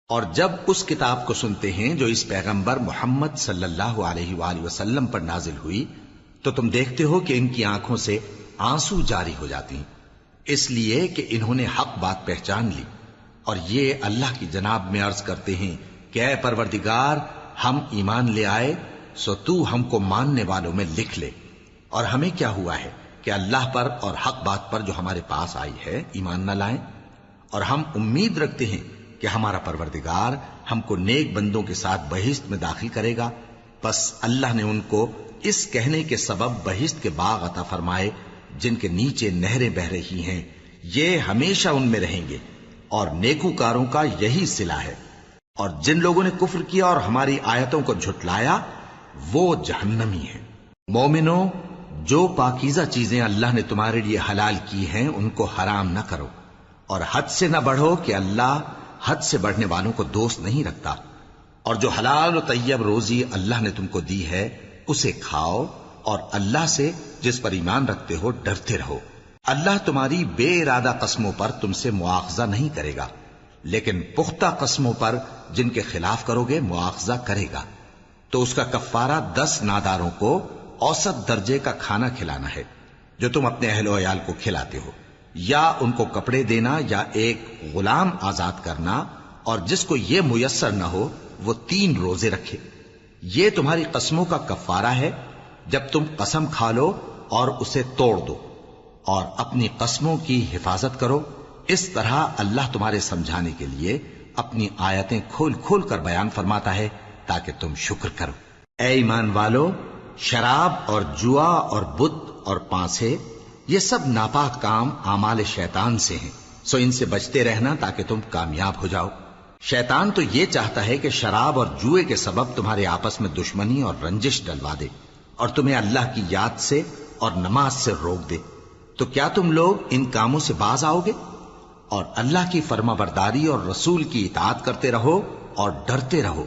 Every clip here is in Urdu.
اور جب اس کتاب کو سنتے ہیں جو اس پیغمبر محمد صلی اللہ علیہ وآلہ وسلم پر نازل ہوئی تو تم دیکھتے ہو کہ ان کی آنکھوں سے آنسو جاری ہو جاتی ہیں، اس لیے کہ انہوں نے حق بات پہچان لی، اور یہ اللہ کی جناب میں عرض کرتے ہیں کہ اے پروردگار، ہم ایمان لے آئے سو تو ہم کو ماننے والوں میں لکھ لے، اور ہمیں کیا ہوا ہے کہ اللہ پر اور حق بات پر جو ہمارے پاس آئی ہے ایمان نہ لائیں، اور ہم امید رکھتے ہیں کہ ہمارا پروردگار ہم کو نیک بندوں کے ساتھ بہشت میں داخل کرے گا۔ بس اللہ نے ان کو اس کہنے کے سبب بہشت کے باغ عطا فرمائے جن کے نیچے نہریں بہ رہی ہیں، یہ ہمیشہ ان میں رہیں گے، اور نیکوکاروں کا یہی صلہ ہے۔ اور جن لوگوں نے کفر کیا اور ہماری آیتوں کو جھٹلایا وہ جہنمی ہیں۔ مومنوں، جو پاکیزہ چیزیں اللہ نے تمہارے لیے حلال کی ہیں ان کو حرام نہ کرو، اور حد سے نہ بڑھو کہ اللہ حد سے بڑھنے والوں کو دوست نہیں رکھتا، اور جو حلال و طیب روزی اللہ نے تم کو دی ہے اسے کھاؤ، اور اللہ سے جس پر ایمان رکھتے ہو ڈرتے رہو۔ اللہ تمہاری بے ارادہ قسموں پر تم سے مواخذہ نہیں کرے گا، لیکن پختہ قسموں پر جن کے خلاف کرو گے مواخذہ کرے گا، تو اس کا کفارہ 10 ناداروں کو اوسط درجے کا کھانا کھلانا ہے جو تم اپنے اہل و عیال کو کھلاتے ہو، یا ان کو کپڑے دینا یا ایک غلام آزاد کرنا، اور جس کو یہ میسر نہ ہو وہ 3 روزے رکھے۔ یہ تمہاری قسموں کا کفارہ ہے جب تم قسم کھا لو اور اسے توڑ دو، اور اپنی قسموں کی حفاظت کرو۔ اس طرح اللہ تمہارے سمجھانے کے لیے اپنی آیتیں کھول کھول کر بیان فرماتا ہے تاکہ تم شکر کرو۔ اے ایمان والو، شراب اور جوا اور بت اور پانسے، یہ سب ناپاک کام اعمال شیطان سے ہیں، سو ان سے بچتے رہنا تاکہ تم کامیاب ہو جاؤ۔ شیطان تو یہ چاہتا ہے کہ شراب اور جوئے کے سبب تمہارے آپس میں دشمنی اور رنجش ڈلوا دے، اور تمہیں اللہ کی یاد سے اور نماز سے روک دے۔ تو کیا تم لوگ ان کاموں سے باز آؤ گے؟ اور اللہ کی فرما برداری اور رسول کی اطاعت کرتے رہو اور ڈرتے رہو۔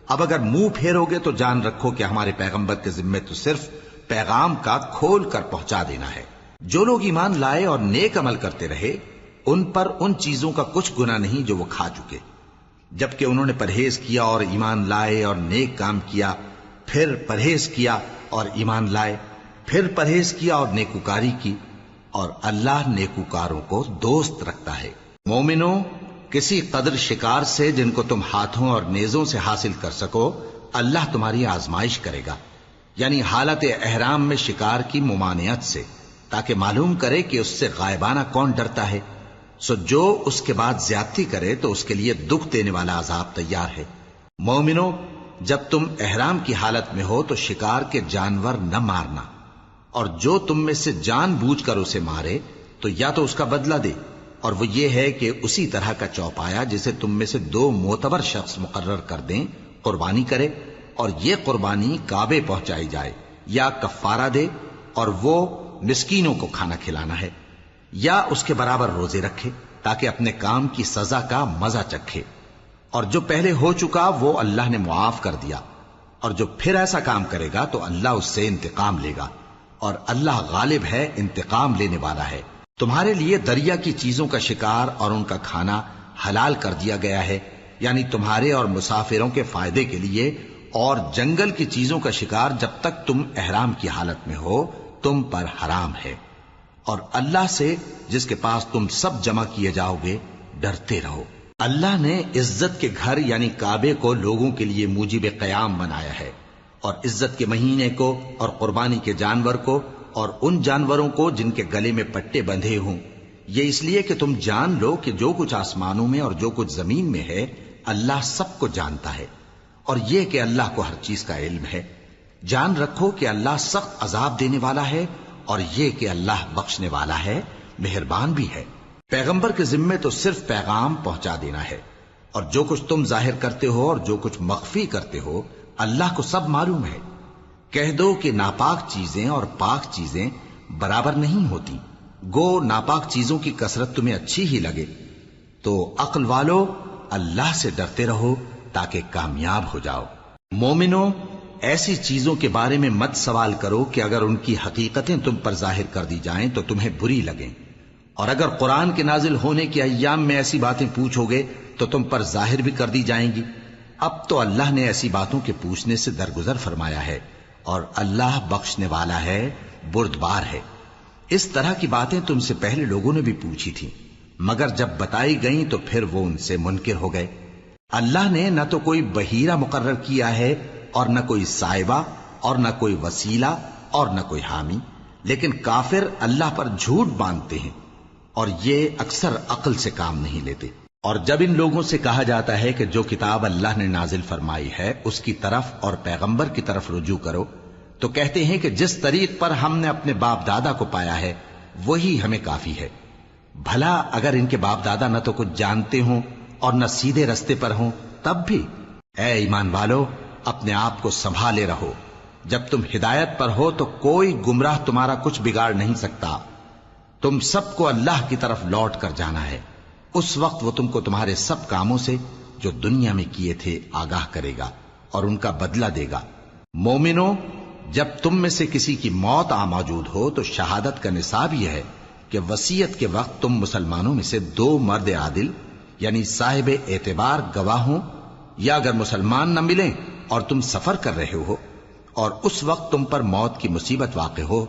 اب اگر منہ پھیرو گے تو جان رکھو کہ ہمارے پیغمبر کے ذمے تو صرف پیغام کا کھول کر پہنچا دینا ہے۔ جو لوگ ایمان لائے اور نیک عمل کرتے رہے ان پر ان چیزوں کا کچھ گناہ نہیں جو وہ کھا چکے، جبکہ انہوں نے پرہیز کیا اور ایمان لائے اور نیک کام کیا، پھر پرہیز کیا اور ایمان لائے، پھر پرہیز کیا اور نیکوکاری کی، اور اللہ نیکوکاروں کو دوست رکھتا ہے۔ مومنوں، کسی قدر شکار سے جن کو تم ہاتھوں اور نیزوں سے حاصل کر سکو اللہ تمہاری آزمائش کرے گا، یعنی حالت احرام میں شکار کی ممانعت سے، تاکہ معلوم کرے کہ اس سے غائبانہ کون ڈرتا ہے، سو جو اس کے بعد زیادتی کرے تو اس کے لیے دکھ دینے والا عذاب تیار ہے۔ مومنوں، جب تم احرام کی حالت میں ہو تو شکار کے جانور نہ مارنا، اور جو تم میں سے جان بوجھ کر اسے مارے تو یا تو اس کا بدلہ دے، اور وہ یہ ہے کہ اسی طرح کا چوپایا جسے تم میں سے 2 معتبر شخص مقرر کر دیں قربانی کرے، اور یہ قربانی کعبے پہنچائی جائے، یا کفارہ دے اور وہ مسکینوں کو کھانا کھلانا ہے، یا اس کے برابر روزے رکھے تاکہ اپنے کام کی سزا کا مزہ چکھے، اور جو پہلے ہو چکا وہ اللہ نے معاف کر دیا، اور جو پھر ایسا کام کرے گا تو اللہ اس سے انتقام لے گا، اور اللہ غالب ہے، انتقام لینے والا ہے۔ تمہارے لیے دریا کی چیزوں کا شکار اور ان کا کھانا حلال کر دیا گیا ہے، یعنی تمہارے اور مسافروں کے فائدے کے لیے، اور جنگل کی چیزوں کا شکار جب تک تم احرام کی حالت میں ہو تم پر حرام ہے، اور اللہ سے جس کے پاس تم سب جمع کیے جاؤ گے ڈرتے رہو۔ اللہ نے عزت کے گھر یعنی کعبے کو لوگوں کے لیے موجب قیام بنایا ہے، اور عزت کے مہینے کو اور قربانی کے جانور کو اور ان جانوروں کو جن کے گلے میں پٹے بندھے ہوں، یہ اس لیے کہ تم جان لو کہ جو کچھ آسمانوں میں اور جو کچھ زمین میں ہے اللہ سب کو جانتا ہے، اور یہ کہ اللہ کو ہر چیز کا علم ہے۔ جان رکھو کہ اللہ سخت عذاب دینے والا ہے، اور یہ کہ اللہ بخشنے والا ہے، مہربان بھی ہے۔ پیغمبر کے ذمے تو صرف پیغام پہنچا دینا ہے، اور جو کچھ تم ظاہر کرتے ہو اور جو کچھ مخفی کرتے ہو اللہ کو سب معلوم ہے۔ کہہ دو کہ ناپاک چیزیں اور پاک چیزیں برابر نہیں ہوتی، گو ناپاک چیزوں کی کثرت تمہیں اچھی ہی لگے، تو عقل والو اللہ سے ڈرتے رہو تاکہ کامیاب ہو جاؤ۔ مومنوں، ایسی چیزوں کے بارے میں مت سوال کرو کہ اگر ان کی حقیقتیں تم پر ظاہر کر دی جائیں تو تمہیں بری لگیں، اور اگر قرآن کے نازل ہونے کے ایام میں ایسی باتیں پوچھو گے تو تم پر ظاہر بھی کر دی جائیں گی۔ اب تو اللہ نے ایسی باتوں کے پوچھنے سے درگزر فرمایا ہے، اور اللہ بخشنے والا ہے، بردبار ہے۔ اس طرح کی باتیں تم سے پہلے لوگوں نے بھی پوچھی تھیں، مگر جب بتائی گئیں تو پھر وہ ان سے منکر ہو گئے۔ اللہ نے نہ تو کوئی بحیرہ مقرر کیا ہے، اور نہ کوئی سائبہ، اور نہ کوئی وسیلہ، اور نہ کوئی حامی، لیکن کافر اللہ پر جھوٹ باندھتے ہیں، اور یہ اکثر عقل سے کام نہیں لیتے۔ اور جب ان لوگوں سے کہا جاتا ہے کہ جو کتاب اللہ نے نازل فرمائی ہے اس کی طرف اور پیغمبر کی طرف رجوع کرو، تو کہتے ہیں کہ جس طریق پر ہم نے اپنے باپ دادا کو پایا ہے وہی ہمیں کافی ہے۔ بھلا اگر ان کے باپ دادا نہ تو کچھ جانتے ہوں اور نہ سیدھے رستے پر ہوں تب بھی؟ اے ایمان والو، اپنے آپ کو سنبھالے رہو، جب تم ہدایت پر ہو تو کوئی گمراہ تمہارا کچھ بگاڑ نہیں سکتا۔ تم سب کو اللہ کی طرف لوٹ کر جانا ہے، اس وقت وہ تم کو تمہارے سب کاموں سے جو دنیا میں کیے تھے آگاہ کرے گا اور ان کا بدلہ دے گا۔ مومنو، جب تم میں سے کسی کی موت آ موجود ہو تو شہادت کا نصاب یہ ہے کہ وصیت کے وقت تم مسلمانوں میں سے 2 مرد عادل یعنی صاحب اعتبار گواہ ہوں، یا اگر مسلمان نہ ملیں اور تم سفر کر رہے ہو اور اس وقت تم پر موت کی مصیبت واقع ہو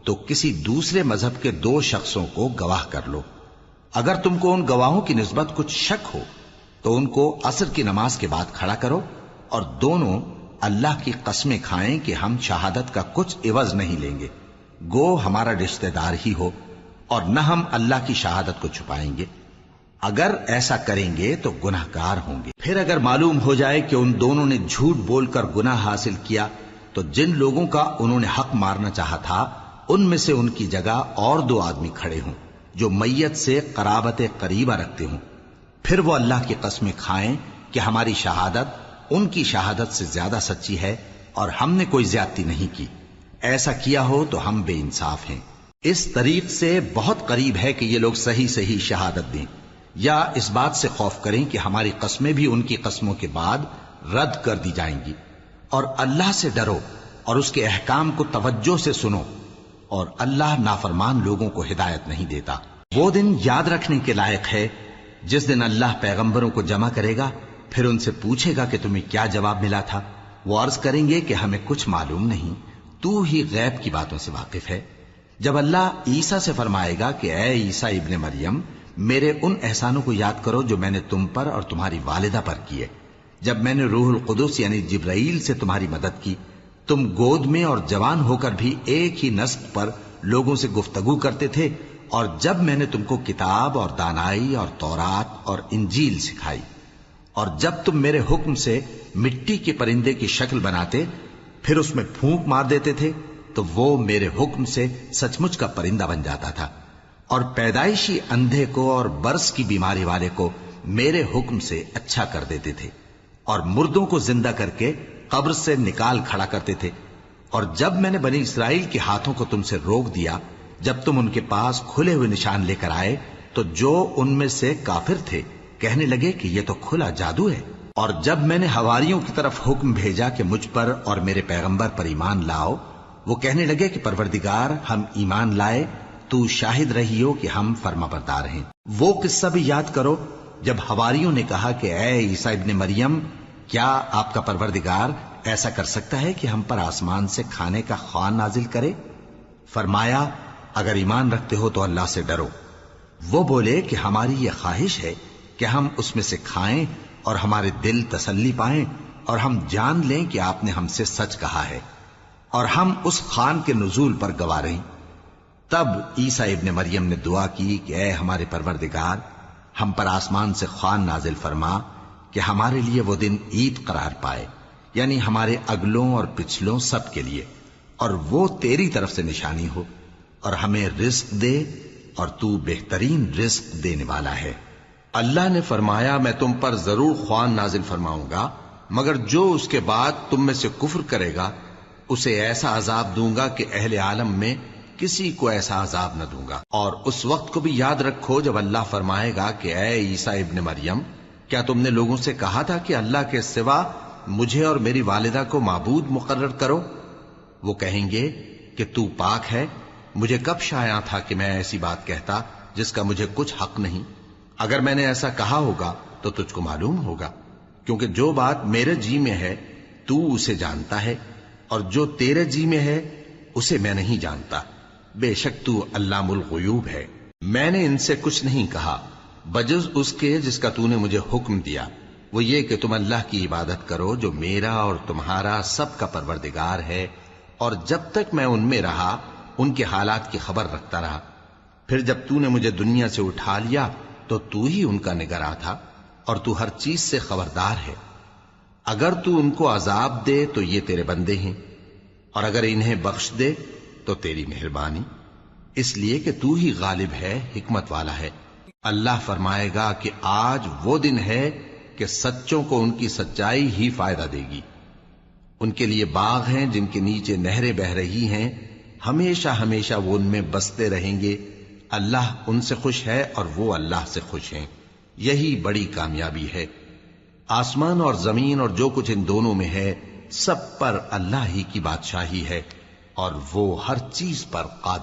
تو کسی دوسرے مذہب کے 2 شخصوں کو گواہ کر لو۔ اگر تم کو ان گواہوں کی نسبت کچھ شک ہو تو ان کو عصر کی نماز کے بعد کھڑا کرو، اور دونوں اللہ کی قسمیں کھائیں کہ ہم شہادت کا کچھ عوض نہیں لیں گے، گو ہمارا رشتہ دار ہی ہو، اور نہ ہم اللہ کی شہادت کو چھپائیں گے۔ اگر ایسا کریں گے تو گناہ گار ہوں گے۔ پھر اگر معلوم ہو جائے کہ ان دونوں نے جھوٹ بول کر گناہ حاصل کیا تو جن لوگوں کا انہوں نے حق مارنا چاہا تھا ان میں سے ان کی جگہ اور 2 آدمی کھڑے ہوں جو میت سے قرابت قریبہ رکھتے ہوں، پھر وہ اللہ کی قسمیں کھائیں کہ ہماری شہادت ان کی شہادت سے زیادہ سچی ہے اور ہم نے کوئی زیادتی نہیں کی۔ ایسا کیا ہو تو ہم بے انصاف ہیں۔ اس طریق سے بہت قریب ہے کہ یہ لوگ صحیح صحیح شہادت دیں، یا اس بات سے خوف کریں کہ ہماری قسمیں بھی ان کی قسموں کے بعد رد کر دی جائیں گی۔ اور اللہ سے ڈرو اور اس کے احکام کو توجہ سے سنو، اور اللہ نافرمان لوگوں کو ہدایت نہیں دیتا۔ وہ دن یاد رکھنے کے لائق ہے جس دن اللہ پیغمبروں کو جمع کرے گا، پھر ان سے پوچھے گا کہ تمہیں کیا جواب ملا تھا۔ وہ عرض کریں گے کہ ہمیں کچھ معلوم نہیں، تو ہی غیب کی باتوں سے واقف ہے۔ جب اللہ عیسیٰ سے فرمائے گا کہ اے عیسیٰ ابن مریم، میرے ان احسانوں کو یاد کرو جو میں نے تم پر اور تمہاری والدہ پر کیے، جب میں نے روح القدس یعنی جبرائیل سے تمہاری مدد کی، تم گود میں اور جوان ہو کر بھی ایک ہی نسق پر لوگوں سے گفتگو کرتے تھے، اور جب میں نے تم کو کتاب اور دانائی اور تورات اور انجیل سکھائی، اور جب تم میرے حکم سے مٹی کے پرندے کی شکل بناتے پھر اس میں پھونک مار دیتے تھے تو وہ میرے حکم سے سچ مچ کا پرندہ بن جاتا تھا، اور پیدائشی اندھے کو اور برس کی بیماری والے کو میرے حکم سے اچھا کر دیتے تھے، اور مردوں کو زندہ کر کے قبر سے نکال کھڑا کرتے تھے۔ اور جب میں نے بنی اسرائیل کے ہاتھوں کو تم سے روک دیا جب تم ان کے پاس کھلے ہوئے نشان لے کر آئے تو جو ان میں سے کافر تھے کہنے لگے کہ یہ تو کھلا جادو ہے۔ اور جب میں نے حواریوں کی طرف حکم بھیجا کہ مجھ پر اور میرے پیغمبر پر ایمان لاؤ، وہ کہنے لگے کہ پروردگار، ہم ایمان لائے، تو شاہد رہی ہو کہ ہم فرما بردار ہیں۔ وہ قصہ بھی یاد کرو جب حواریوں نے کہا کہ اے عیسیٰ ابن مریم، کیا آپ کا پروردگار ایسا کر سکتا ہے کہ ہم پر آسمان سے کھانے کا خوان نازل کرے؟ فرمایا، اگر ایمان رکھتے ہو تو اللہ سے ڈرو۔ وہ بولے کہ ہماری یہ خواہش ہے کہ ہم اس میں سے کھائیں اور ہمارے دل تسلی پائیں اور ہم جان لیں کہ آپ نے ہم سے سچ کہا ہے، اور ہم اس خوان کے نزول پر گواہ رہیں۔ تب عیسیٰ ابن مریم نے دعا کی کہ اے ہمارے پروردگار، ہم پر آسمان سے خوان نازل فرما کہ ہمارے لیے وہ دن عید قرار پائے، یعنی ہمارے اگلوں اور پچھلوں سب کے لیے، اور وہ تیری طرف سے نشانی ہو، اور ہمیں رزق دے، اور تو بہترین رزق دینے والا ہے۔ اللہ نے فرمایا، میں تم پر ضرور خوان نازل فرماؤں گا، مگر جو اس کے بعد تم میں سے کفر کرے گا اسے ایسا عذاب دوں گا کہ اہل عالم میں کسی کو ایسا عذاب نہ دوں گا۔ اور اس وقت کو بھی یاد رکھو جب اللہ فرمائے گا کہ اے عیسیٰ ابن مریم، کیا تم نے لوگوں سے کہا تھا کہ اللہ کے سوا مجھے اور میری والدہ کو معبود مقرر کرو؟ وہ کہیں گے کہ تو پاک ہے، مجھے کب شایع تھا کہ میں ایسی بات کہتا جس کا مجھے کچھ حق نہیں؟ اگر میں نے ایسا کہا ہوگا تو تجھ کو معلوم ہوگا، کیونکہ جو بات میرے جی میں ہے تو اسے جانتا ہے، اور جو تیرے جی میں ہے اسے میں نہیں جانتا۔ بے شک تو علام الغیوب ہے۔ میں نے ان سے کچھ نہیں کہا بجز اس کے جس کا تو نے مجھے حکم دیا، وہ یہ کہ تم اللہ کی عبادت کرو جو میرا اور تمہارا سب کا پروردگار ہے، اور جب تک میں ان میں رہا ان کے حالات کی خبر رکھتا رہا۔ پھر جب تو نے مجھے دنیا سے اٹھا لیا تو تو ہی ان کا نگراں تھا، اور تو ہر چیز سے خبردار ہے۔ اگر تو ان کو عذاب دے تو یہ تیرے بندے ہیں، اور اگر انہیں بخش دے تو تیری مہربانی، اس لیے کہ تو ہی غالب ہے، حکمت والا ہے۔ اللہ فرمائے گا کہ آج وہ دن ہے کہ سچوں کو ان کی سچائی ہی فائدہ دے گی۔ ان کے لیے باغ ہیں جن کے نیچے نہریں بہ رہی ہیں، ہمیشہ ہمیشہ وہ ان میں بستے رہیں گے۔ اللہ ان سے خوش ہے اور وہ اللہ سے خوش ہیں، یہی بڑی کامیابی ہے۔ آسمان اور زمین اور جو کچھ ان دونوں میں ہے سب پر اللہ ہی کی بادشاہی ہے، اور وہ ہر چیز پر قادر